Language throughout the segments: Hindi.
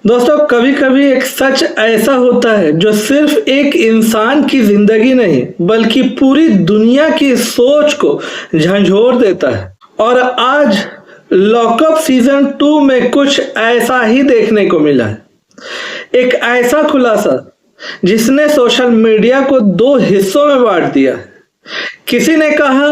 दोस्तों कभी कभी एक सच ऐसा होता है जो सिर्फ एक इंसान की जिंदगी नहीं बल्कि पूरी दुनिया की सोच को झंझोर देता है। और आज लॉकअप सीजन 2 में कुछ ऐसा ही देखने को मिला है। एक ऐसा खुलासा जिसने सोशल मीडिया को दो हिस्सों में बांट दिया है। किसी ने कहा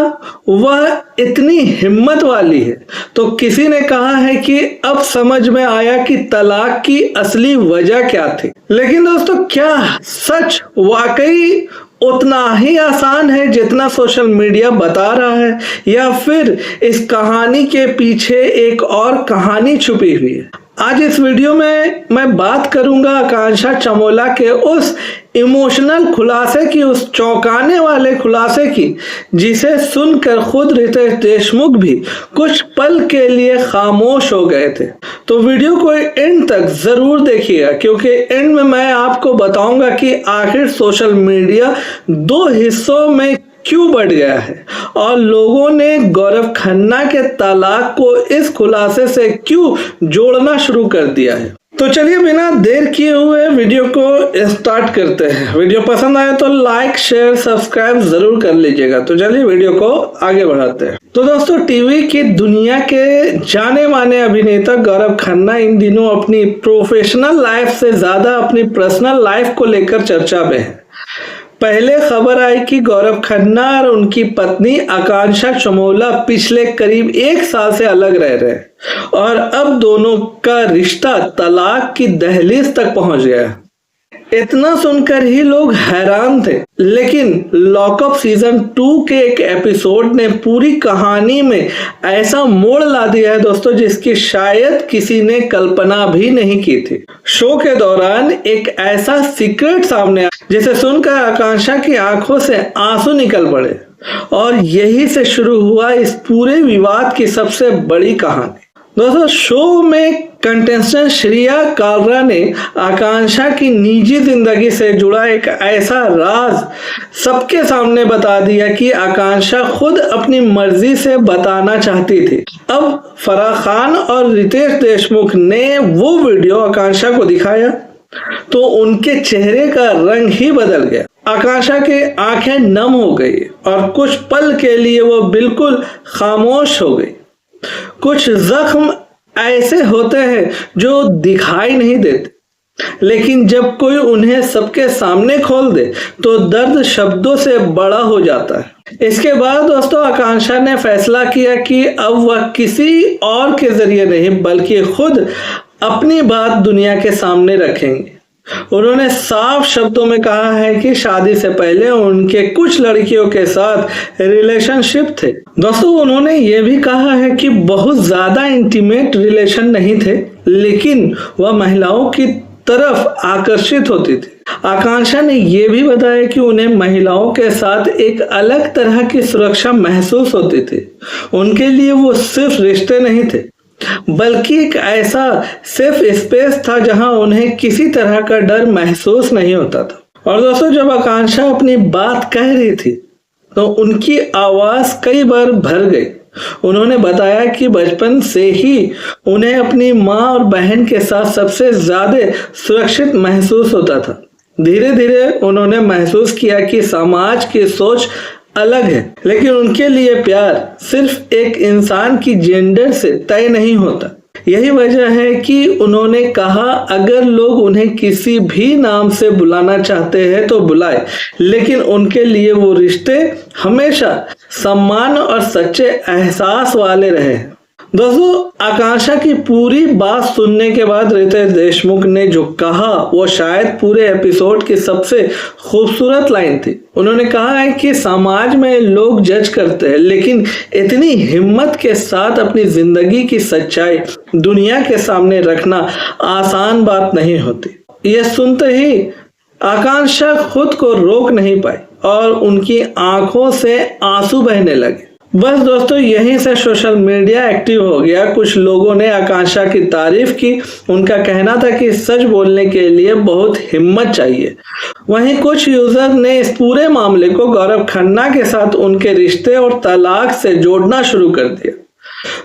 वह इतनी हिम्मत वाली है, तो किसी ने कहा है कि अब समझ में आया कि तलाक की असली वजह क्या थी। लेकिन दोस्तों, क्या सच वाकई उतना ही आसान है जितना सोशल मीडिया बता रहा है, या फिर इस कहानी के पीछे एक और कहानी छुपी हुई है? आज इस वीडियो में मैं बात करूंगा आकांक्षा चमोला के उस इमोशनल खुलासे की, उस चौंकाने वाले खुलासे की, जिसे सुनकर खुद रितेश देशमुख भी कुछ पल के लिए खामोश हो गए थे। तो वीडियो को एंड तक जरूर देखिएगा, क्योंकि एंड में मैं आपको बताऊंगा कि आखिर सोशल मीडिया दो हिस्सों में क्यों बढ़ गया है और लोगों ने गौरव खन्ना के तलाक को इस खुलासे से क्यों जोड़ना शुरू कर दिया है। तो चलिए बिना देर किए हुए वीडियो को स्टार्ट करते हैं। वीडियो पसंद आए तो लाइक शेयर सब्सक्राइब जरूर कर लीजिएगा। तो चलिए वीडियो को आगे बढ़ाते हैं। तो दोस्तों, टीवी की दुनिया के जाने माने अभिनेता गौरव खन्ना इन दिनों अपनी प्रोफेशनल लाइफ से ज्यादा अपनी पर्सनल लाइफ को लेकर चर्चा में है। पहले खबर आई कि गौरव खन्ना और उनकी पत्नी आकांक्षा चमोला पिछले करीब 1 साल से अलग रह रहे हैं और अब दोनों का रिश्ता तलाक की दहलीज तक पहुंच गया। इतना सुनकर ही लोग हैरान थे, लेकिन लॉकअप सीजन 2 के एक एपिसोड ने पूरी कहानी में ऐसा मोड़ ला दिया है दोस्तों, जिसकी शायद किसी ने कल्पना भी नहीं की थी। शो के दौरान एक ऐसा सीक्रेट सामने आया जिसे सुनकर आकांक्षा की आंखों से आंसू निकल पड़े, और यही से शुरू हुआ इस पूरे विवाद की सबसे बड़ी कहानी। दोस्तों, शो में कंटेस्टेंट श्रेया कालरा ने आकांक्षा की निजी जिंदगी से जुड़ा एक ऐसा राज सबके सामने बता दिया कि आकांक्षा खुद अपनी मर्जी से बताना चाहती थी। अब फराह खान और रितेश देशमुख ने वो वीडियो आकांक्षा को दिखाया तो उनके चेहरे का रंग ही बदल गया। आकांक्षा की आंखें नम हो गई और कुछ पल के लिए वो बिल्कुल खामोश हो गई। कुछ जख्म ऐसे होते हैं जो दिखाई नहीं देते, लेकिन जब कोई उन्हें सबके सामने खोल दे तो दर्द शब्दों से बड़ा हो जाता है। इसके बाद दोस्तों, आकांक्षा ने फैसला किया कि अब वह किसी और के जरिए नहीं बल्कि खुद अपनी बात दुनिया के सामने रखेंगे। उन्होंने साफ शब्दों में कहा है कि शादी से पहले उनके कुछ लड़कियों के साथ रिलेशनशिप थे। दोस्तों, उन्होंने ये भी कहा है कि बहुत ज्यादा इंटीमेट रिलेशन नहीं थे, लेकिन वह महिलाओं की तरफ आकर्षित होती थी। आकांक्षा ने यह भी बताया कि उन्हें महिलाओं के साथ एक अलग तरह की सुरक्षा महसूस होती थी। उनके लिए वो सिर्फ रिश्ते नहीं थे बल्कि एक ऐसा सेफ स्पेस था जहां उन्हें किसी तरह का डर महसूस नहीं होता था। और दोस्तों, जब आकांक्षा अपनी बात कह रही थी तो उनकी आवाज कई बार भर गई। उन्होंने बताया कि बचपन से ही उन्हें अपनी माँ और बहन के साथ सबसे ज्यादा सुरक्षित महसूस होता था। धीरे धीरे उन्होंने महसूस किया कि समाज की सोच अलग है, लेकिन उनके लिए प्यार सिर्फ एक इंसान की जेंडर से तय नहीं होता। यही वजह है कि उन्होंने कहा अगर लोग उन्हें किसी भी नाम से बुलाना चाहते हैं तो बुलाए, लेकिन उनके लिए वो रिश्ते हमेशा सम्मान और सच्चे एहसास वाले रहे। दोस्तों, आकांक्षा की पूरी बात सुनने के बाद रितेश देशमुख ने जो कहा वो शायद पूरे एपिसोड की सबसे खूबसूरत लाइन थी। उन्होंने कहा है कि समाज में लोग जज करते हैं, लेकिन इतनी हिम्मत के साथ अपनी जिंदगी की सच्चाई दुनिया के सामने रखना आसान बात नहीं होती। यह सुनते ही आकांक्षा खुद को रोक नहीं पाई और उनकी आंखों से आंसू बहने लगे। बस दोस्तों, यहीं से सोशल मीडिया एक्टिव हो गया। कुछ लोगों ने आकांक्षा की तारीफ की। उनका कहना था कि सच बोलने के लिए बहुत हिम्मत चाहिए। वहीं कुछ यूजर ने इस पूरे मामले को गौरव खन्ना के साथ उनके रिश्ते और तलाक से जोड़ना शुरू कर दिया।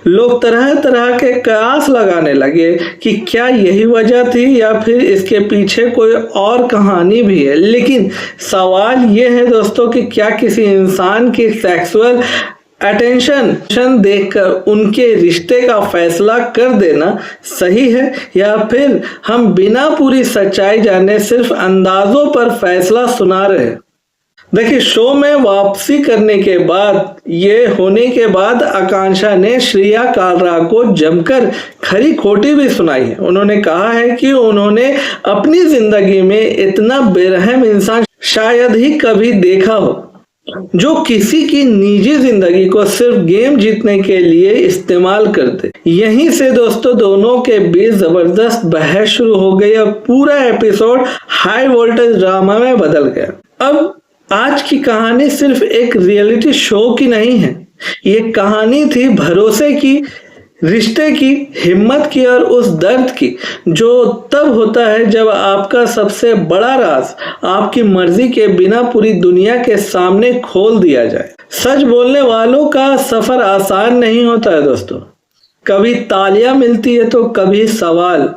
लोग तरह तरह के कयास लगाने लगे कि क्या यही वजह थी या फिर इसके पीछे कोई और कहानी भी है। लेकिन सवाल ये है दोस्तों कि क्या किसी इंसान की सेक्सुअल अटेंशन देखकर उनके रिश्ते का फैसला कर देना सही है, या फिर हम बिना पूरी सच्चाई जाने सिर्फ अंदाजों पर फैसला सुना रहे हैं। देखिए, शो में वापसी करने के बाद ये होने के बाद आकांक्षा ने श्रेया कालरा को जमकर खरी खोटी भी सुनाई है। उन्होंने कहा है कि उन्होंने अपनी जिंदगी में इतना बेरहम इंसान शायद ही कभी देखा हो, जो किसी की निजी जिंदगी को सिर्फ गेम जीतने के लिए इस्तेमाल करते। यहीं से दोस्तों दोनों के बीच जबरदस्त बहस शुरू हो गई और पूरा एपिसोड हाई वोल्टेज ड्रामा में बदल गया। अब आज की कहानी सिर्फ एक रियलिटी शो की नहीं है, ये कहानी थी भरोसे की, रिश्ते की, हिम्मत की और उस दर्द की जो तब होता है जब आपका सबसे बड़ा राज आपकी मर्जी के बिना पूरी दुनिया के सामने खोल दिया जाए। सच बोलने वालों का सफर आसान नहीं होता है दोस्तों, कभी तालियां मिलती है तो कभी सवाल।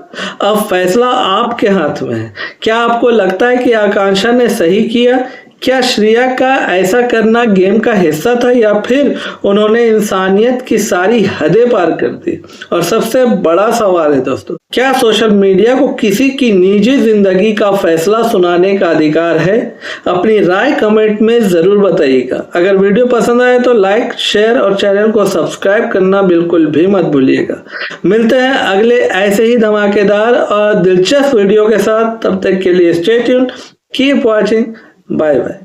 अब फैसला आपके हाथ में है। क्या आपको लगता है कि आकांक्षा ने सही किया? क्या श्रेया का ऐसा करना गेम का हिस्सा था, या फिर उन्होंने इंसानियत की सारी हदें पार कर दी? और सबसे बड़ा सवाल है दोस्तों, क्या सोशल मीडिया को किसी की निजी जिंदगी का फैसला सुनाने का अधिकार है? अपनी राय कमेंट में जरूर बताइएगा। अगर वीडियो पसंद आए तो लाइक, शेयर और चैनल को सब्सक्राइब करना बिल्कुल भी मत भूलिएगा। मिलते हैं अगले ऐसे ही धमाकेदार और दिलचस्प वीडियो के साथ। तब तक के लिए stay tuned, keep watching, bye bye.